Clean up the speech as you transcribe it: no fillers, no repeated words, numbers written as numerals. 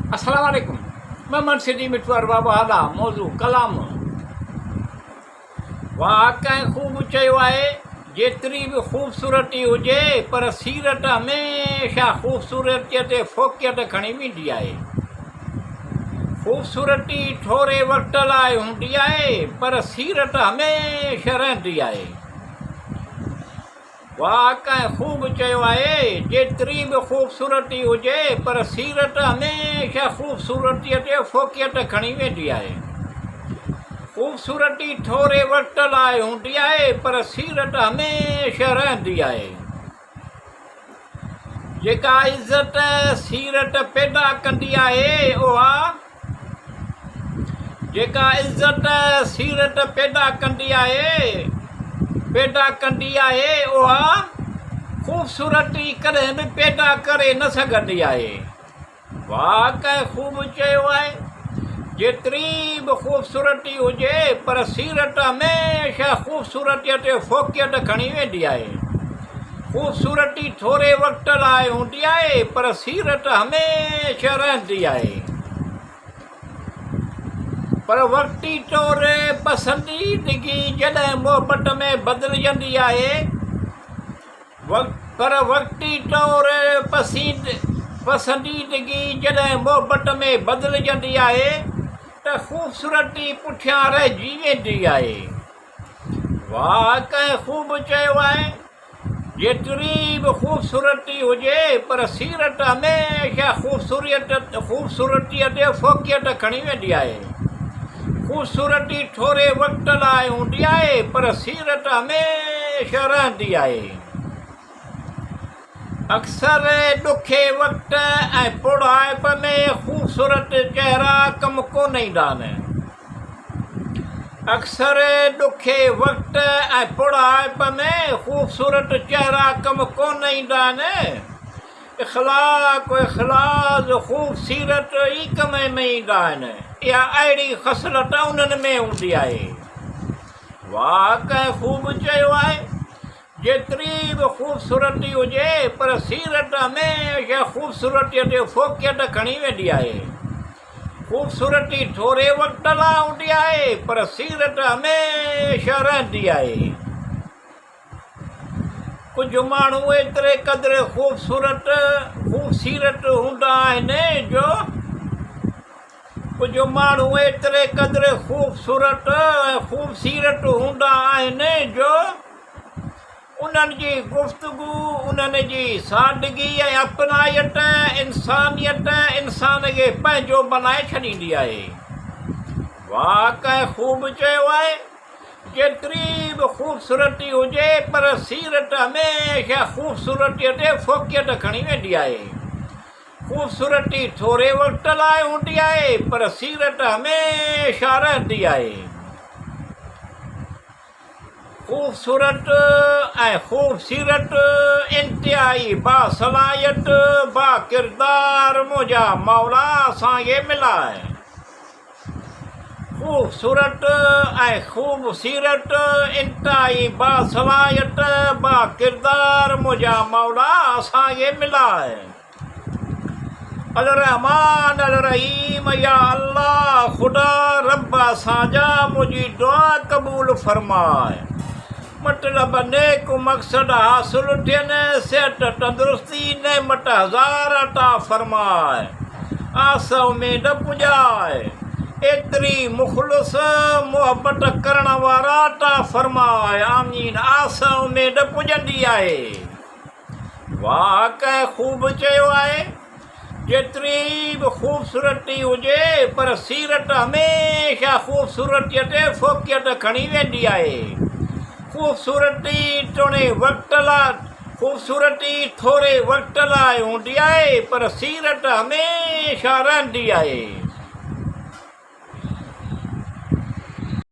अस्सलाम वालेकुम। मैं मनसिदी मिठवार बाबा हादा मौजू कलाम वाकई खूब चयो आहे। जेतिरी बि ख़ूबसूरती हुजे पर सीरत हमेशह ख़ूबसूरतीअ ते फ़ोकियत खणी वेंदी आहे। ख़ूबसूरती थोरे वक़्त लाइ हूंदी आहे पर सीरत हमेशह रहंदी आहे। वाकई खूब चयो आहे। जेतिरी बि ख़ूबसूरती हुजे पर सीरत हमेशह ख़ूबसूरतीअ ते फ़ोकियत खणी वेंदी आहे। ख़ूबसूरती थोरे वक़्त लाइ हूंदी आहे पर सीरत हमेशह रहंदी आहे। जेका इज़त सीरत पैदा कंदी आहे उहा जेका इज़त सीरत पैदा कंदी आहे उहा ख़ूबसूरती कॾहिं बि पैदा करे न सघंदी आहे। वाकई खूब चयो आहे। जेतिरी बि ख़ूबसूरती हुजे पर सीरत हमेशह ख़ूबसूरतीअ ते फ़ोकियत खणी वेंदी आहे। ख़ूबसूरती थोरे वक़्त लाइ हूंदी आहे पर सीरत हमेशह रहंदी आहे। पर वक़्ती तौरु पसंदीदगी जॾहिं मुहबत में बदिलजंदी आहे वक़्ती तौरु पसंदीदगी जॾहिं मुहबत में बदिलजंदी आहे त ख़ूबसूरती पुठियां रहिजी वेंदी आहे। वाकई खूब चयो आहे। जेतिरी बि ख़ूबसूरती हुजे पर सीरत हमेशह ख़ूबसूरतीअ ते फ़ोकियत खणी वेंदी आहे। ख़ूबसूरती थोरे वक़्त लाइ हूंदी आहे पर सीरत हमेशह रहंदी आहे। अक्सर ॾुखे वक़्त ऐं बुढ़ाइप में ख़ूबसूरत चहिरा कमु कोन ईंदा आहिनि। अक्सर ॾुखे वक़्त ऐं बुढ़ाइप में ख़ूबसूरत चहिरा कमु कोन ईंदा आहिनि। इख़लास ख़ूब सीरत ई कम में ईंदा आहिनि। इहा अहिड़ी ख़सलत उन्हनि में हूंदी आहे। वाकई खूब चयो आहे। जेतिरी बि ख़ूबसूरती हुजे पर सीरत हमेशह ख़ूबसूरतीअ ते फ़ोकियत खणी वेंदी आहे। ख़ूबसूरती थोरे वक़्त लाइ हूंदी आहे पर सीरत हमेशह रहंदी आहे। कुझु माण्हू एतिरे क़दुरु ख़ूबसीरत हूंदा आहिनि जो कुझु माण्हू एतिरे क़दुरु ख़ूबसीरत हूंदा आहिनि जो उन्हनि जी गुफ़्तगू उन्हनि जी सादगी ऐं अपनायत इंसानियत इंसान खे पंहिंजो बनाए छॾींदी आहे। वाकई खूब चयो आहे। जेतिरी बि ख़ूबसूरती हुजे पर सीरत हमेशह ख़ूबसूरतीअ ते फ़ोकियत खणी वेंदी आहे। ख़ूबसूरती थोरे वक़्त लाइ हूंदी आहे पर सीरत हमेशह रहंदी आहे। ख़ूबसूरत ऐं ख़ूबसीरत इंतिहाई बासलाहियत बाकिरदार मुंहिंजा मौला असांखे मिला आहे। ख़ूबसूरत ऐं ख़ूबसीरत इंतिहाई बासलाहियत बाकिरदार मुंहिंजा मौला असांखे मिला आहे। अल रहमान अल रहीम या अल्लाह ख़ुदा रब असांजा मुंहिंजी दुआ क़बूल फ़रमाए। मतिलब नेक मक़सद हासिल थियनि सिहत तंदुरुस्ती नेमत हज़ार अता फ़रमाए। आस उमेद पुॼाए एतिरी मुख़लिस मुहबत करण वारा अता फ़रमाए। आमीन। आस उमेद पुॼंदी आहे। वाकई खूब चयो आहे। जेतिरी बि ख़ूबसूरती हुजे पर सीरत हमेशह ख़ूबसूरतीअ ते फ़ोकियत खणी वेंदी आहे। ख़ूबसूरती थोरे वक़्त लाइ हूंदी आहे पर सीरत हमेशह रहंदी आहे।